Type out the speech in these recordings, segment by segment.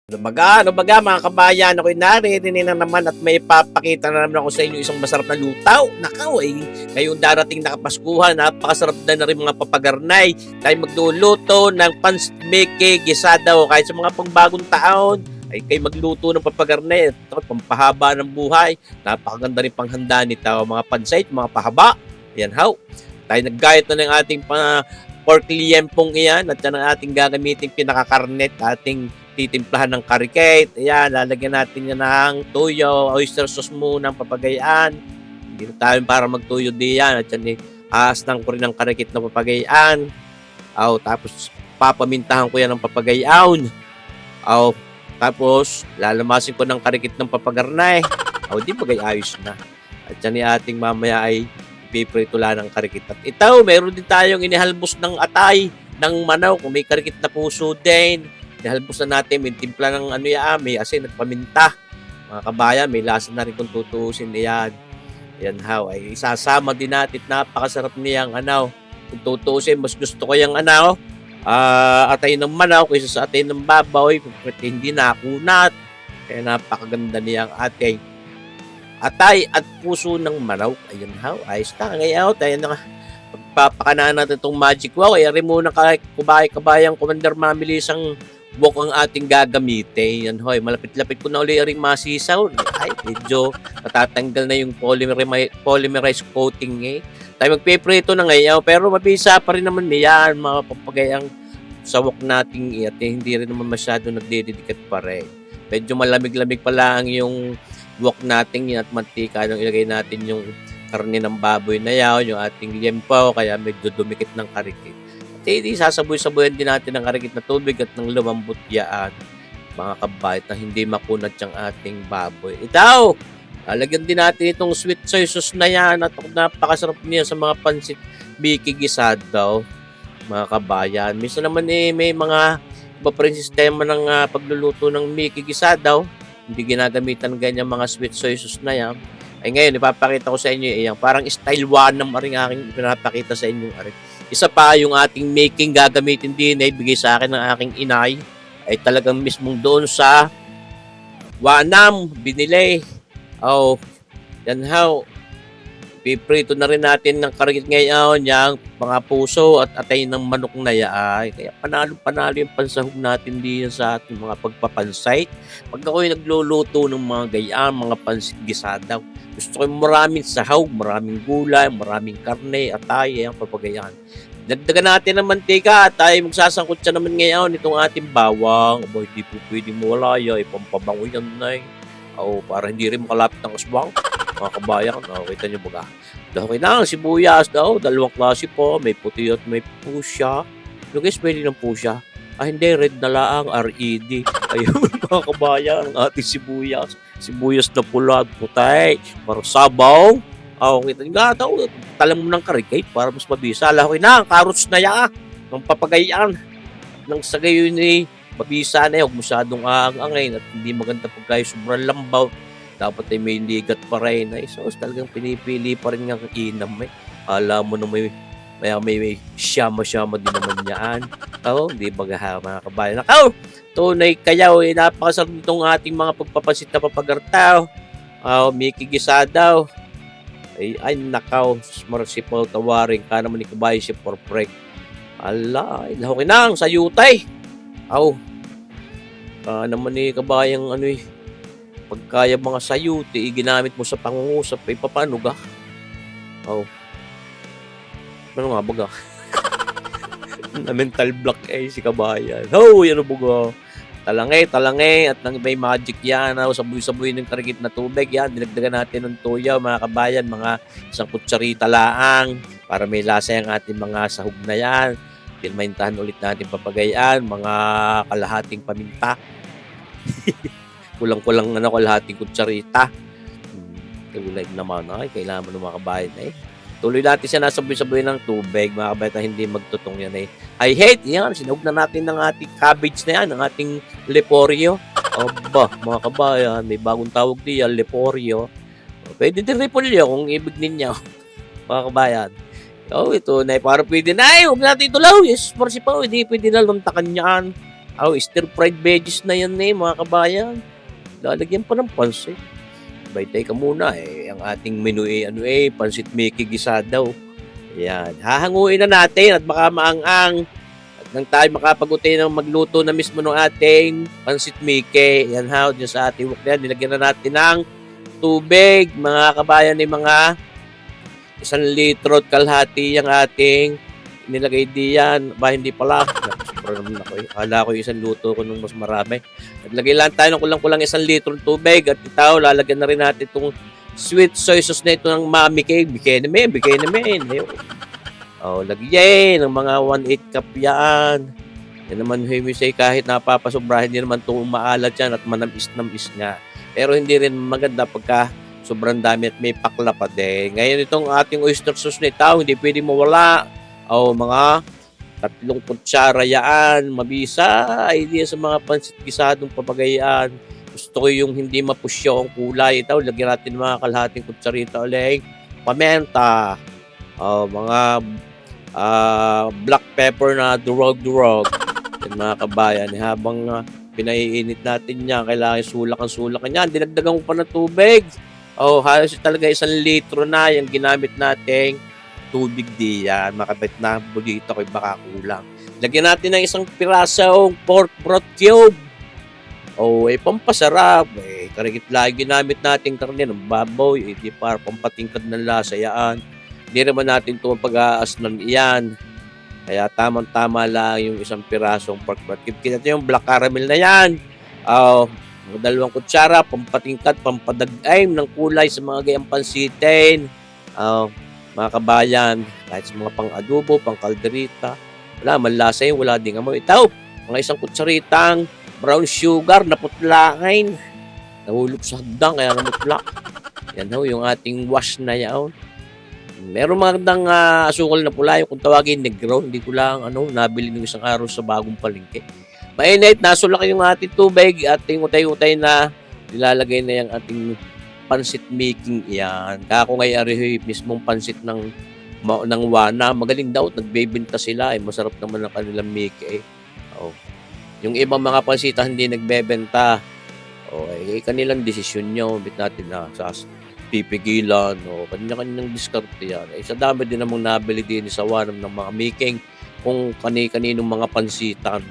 Ano baga mga kabayan, ako'y naririnig na naman at may ipapakita na naman ako sa inyo isang masarap na lutaw. Nakaw ngayong darating na Kapaskuhan, napakasarap na rin mga papagarnay. Tayo magluluto ng pansmeke, gisada o kahit sa mga pangbagong taon ay kayo magluto ng papagarnay. Ito, pampahaba ng buhay. Napakaganda rin panghanda nito, mga pansay, mga pahaba. Yan how. Tayo naggayat na ng ating pork liempong iyan at yan ang ating gagamitin pinakakarnet, ating titimplahan ng karikate. Ayan, lalagyan natin yan ng tuyo, oyster sauce muna ng papagayaan. Hindi na tayo para magtuyo diyan. At yan, aasnang ko rin ng karikate na papagayaan. Tapos, papamintahan ko yan ng papagayaon. Tapos, lalamasin ko ng karikate ng papagarnay. Di bagay ayos na. At yan ating mamaya ay piprito lang ng karikate. At ito, meron din tayong inihalbos ng atay, ng manaw, kung may karikate na puso din. Ihalbos na natin, may timpla ng may asin at paminta. Mga kabayan, may lasa na rin kung tutuusin niyan. Yan how, ay isasama din natin. Napakasarap niyang kung tutuusin, mas gusto ko yung atay ng manaw kaysa sa atay ng babaw. Hindi nakunat. Kaya napakaganda niyang atay. Atay at puso ng manaw. Ayan how, ayos na. Ngayon, tayo na pagpapakanaan natin itong magic wow. Kaya rin muna kabayang Commander Mamilis ang buhok ang ating gagamitin. Yan hoy, malapit-lapit ko na uli rin masisaw. Ay, medyo matatanggal na yung polymerized coating Tayo magpiprito na ngayon, pero mabisa pa rin naman niyan, mga papagayang sawok nating at hindi rin naman masyado nagdididikat pa rin. Medyo malamig-lamig pa lang yung buhok nating at mantika nung ilagay natin yung karne ng baboy na yaw, yung ating liempo, kaya medyo dumikit ng karikit. Sasaboy-saboyan din natin ng karikit na tubig at ng lumambot yaan, mga kabayat, na hindi makunat yung ating baboy. Ito, lalagyan din natin itong sweet soy sauce na yan at napakasarap niya sa mga pansit biki gisado, mga kabayan. Minsan naman may mga iba pa rin sistema ng pagluluto ng biki gisado, hindi ginagamitan ganyan mga sweet soy sauce na yan. Ay ngayon, ipapakita ko sa inyo yung parang style 1 ng aring aking pinapakita sa inyo. Isa pa yung ating making gagamitin din ay bigay sa akin ng aking inay ay talagang mismong doon sa Wanam binili. Yan how. Piprito na rin natin ng karikit ngayon yung mga puso at atay ng manok na yaay. Kaya panalo yung pansahog natin din sa ating mga pagpapansay. Pag ako'y nagluluto ng mga gayaan, mga pansit gisadaw, gusto ko maraming sahog, maraming gulay, maraming karne, atay, ang papagayaan. Dagdagan natin ng mantika at tayo magsasangkot siya naman ngayon itong ating bawang. Hindi po pwede mawala yan. Ipampabango yan na para hindi rin makalapit ng aswang. Mga kabayan, kita nyo baga. Okay na, sibuyas daw, dalawang klase po. May puti at may pusya. Guys, pwede ng pusya. Hindi, red na laang, RED. Ayun, mga kabayan, ang ating sibuyas. Sibuyas na pula at putay. Para sabaw. Kita nyo nga daw, talang mo ng karikate para mas mabisa. Okay na, carrots na yan. Ng papagayaan. Nang sa gayon mabisa na huwag masyadong aangangay at hindi maganda pag kayo sobrang lambaw. Dapat ay may ligat pa rin. So, talagang pinipili pa rin ng inam Alam mo na may siyama-siyama din naman yan. Di ba mga kabayan? Tunay kayaw, napakasarap nitong ating mga pagpapasit na papagartaw. May kigisadaw. Ay nakaw, merciful tawaring ka naman ni kabayan si Porprek. Okay na, sa yutay. Naman ni kabayang pagkaya mga sayuti, ginamit mo sa pangungusap, paano ga? Ano nga baga? Na mental block si kabayan. Yan baga. Talangay, at nang may magic yan. Sabuy-sabuy ng karikit na tubig yan. Dinagdagan natin ng tuyaw, mga kabayan, mga isang kutsarita laang, para may lasa yung ating mga sahog na yan. Pinmaintahan ulit natin papagayaan, mga kalahating paminta. Kulang-kulang kalahating kutsarita. Tulad naman, kailangan mo ng mga kabayan Tuloy natin siya nasaboy-saboy ng tubig, mga kabayan, na hindi magtutong yan I hate yan, sinahog na natin ng ating cabbage na yan, ng ating leporyo. Mga kabayan, may bagong tawag diyan, leporyo. Pwede din repolyo kung ibig ninyo, mga kabayan. Ito na, para pwede na huwag natin itulaw. Yes, marsipaw, hindi pwede na luntakan yan. Stir-fried veggies na yan mga kabayan. Lalagyan pa ng pansit. Baytay ka muna ang ating menu pansit Mickey gisadaw. Ayan, hahanguin na natin at baka maang-ang. At nang tayo makapag-utay ng magluto na mismo ng ating pansit Mickey. Yan dyan sa ating wok na yan, nilagyan na natin ng tubig, mga kabayan, mga 1 litro at kalahati yung ating nilagay diyan. Hindi pala. Sobra naman ako Akala ko isang luto ko nung mas marami. Naglagay lang tayo ng kulang-kulang 1 litro tubig. At ito, lalagyan na rin natin itong sweet soy sauce na ito ng Mami Cake. Bigay namin. Lagyan ng mga 1/8 cup yan. Yan naman, humisay kahit napapasobrahin, hindi naman itong umaalat yan at manamis-namis nga. Pero hindi rin maganda pagka sobrang dami at may pakla pa din. Ngayon itong ating oyster sauce na ito, hindi pwede mawala. Mga 3 kutsara yan. Mabisa. Idea sa mga pansit gisadong papagayaan. Gusto ko yung hindi mapusyo ang kulay. Ito, lagyan natin mga kalahating kutsarita ulit. Pamenta. Mga black pepper na durog-durog. Yan mga kabayan. Habang pinaiinit natin yan, kailangan sulak-sulak yan. Dinagdagan ko pa ng tubig. Halos talaga 1 litro na yung ginamit nating tubig diyan. Makabit na bulito ko baka kulang. Lagyan natin ng 1 pirasong pork broth cube. Pampasarap. Karikit lagi ginamit natin karne ng baboy. Di para pampatingkad ng lasa yan. Hindi naman natin ito pag-aasnan iyan. Kaya tamang-tama lang yung 1 pirasong pork broth cube. Kita yung black caramel na yan. 2 kutsara, pampatingkad, pampadagay ng kulay sa mga gayang pansitin. Mga kabayan, kahit sa mga pang-adobo, pang-kalderita, wala, manlasa yun, wala din amoy. Ito, mga 1 kutsaritang brown sugar na putlain. Nahulog sa hagdang, kaya namutla. Yan yung ating wash na yan. Meron magandang asukal na pula, yung kung tawagin negro, hindi ko lang nabili ng 1 araw sa bagong palengke. Mainit, nasulak yung ating tubig at yung utay-utay na nilalagay na yung ating pansit making yan. Kako ngay arihoy mismong pansit ng Wana. Magaling daw, nagbebenta sila. Masarap naman ang kanilang make. Yung ibang mga pansita hindi nagbebenta. Kanilang desisyon nyo. Bit natin na sa pipigilan. Kanya-kanyang diskarte yan. Sa dami din namang nabili din sa Wana ng mga making kung kani-kaninong mga pansitan.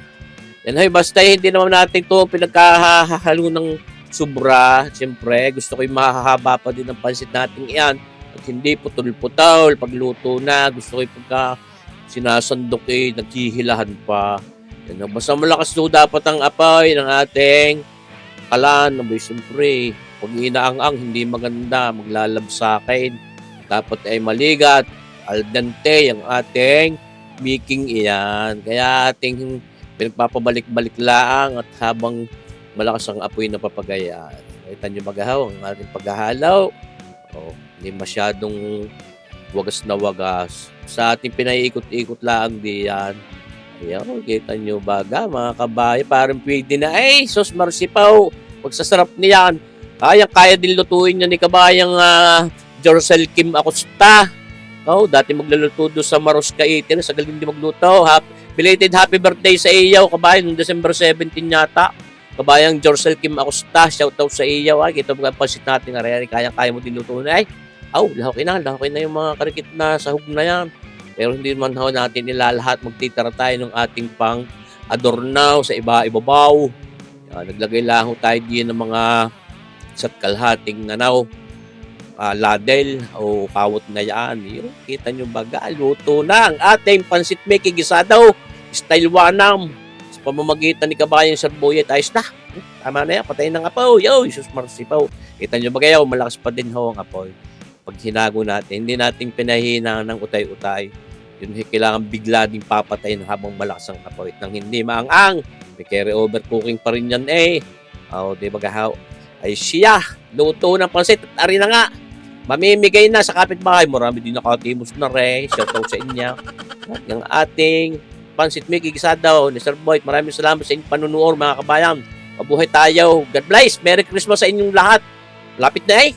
Yan basta hindi naman natin ito pinagkahahalo ng sobra. Siyempre, gusto ko yung mahahaba pa din ang pansit natin yan. At hindi putol-putol. Pagluto na, gusto ko yung pagka sinasandok naghihilahan pa. Yan, basta malakas daw dapat ang apoy ng ating kalan. Siyempre, pag inaang-ang, hindi maganda. Maglalab sa akin. Dapat ay maligat. Al dente ang ating making iyan. Kaya ating pinagpapabalik-balik lang at habang malakas ang apoy na papagayaan. Kita nyo magahaw ang ating paghahalaw. Hindi masyadong wagas na wagas. Sa ating pinaiikot-ikot lang diyan. Ayan, kita nyo baga mga kabayo. Parang pwede na. Sos marsipaw. Pagsasarap niyan. Kaya din lutuin niya ni kabayang Jorcel Kim Acosta. Dati magluluto doon sa Maros Caitin. Sa galing din magluto. Belated happy birthday sa iyo, kabayan. Noong December 17 yata. Kabayang Jorcel Kim Acosta, shoutout sa iyo. Ito mga pansit natin na rin. Kaya mo din luto na. Lahok na yung mga karikit na sahog na yan. Pero hindi man natin nilalahat. Magtitira tayo ng ating pang adornaw sa ibabaw. Naglagay lang tayo din ng mga isa't kalahating nanaw. Ladel o kawot na yan. Kita nyo baga, luto na ang ating pansit making gisadaw. Style Wanam. Sa pamamagitan ni kabayan Sarbuyet, ayos na. Tama na yan, patayin ng apoy. Sus marsipaw. Kita nyo baga malakas pa din ang apoy. Pag hinago natin, hindi natin pinahina ng utay-utay. Yun kailangan bigla ding papatayin habang malakas ang apoy. Nang hindi maang-ang. May carry over cooking pa rin yan di baga ay siya. Luto ng pansit at ari na nga. Mamimigay na sa kapitbahay. Marami din nakatimos na rin. Shoutout sa inyo. At yung ating pansit making gisadaw ni Sir Boyd. Maraming salamat sa inyong panunood mga kabayan. Mabuhay tayo. God bless. Merry Christmas sa inyong lahat. Lapit na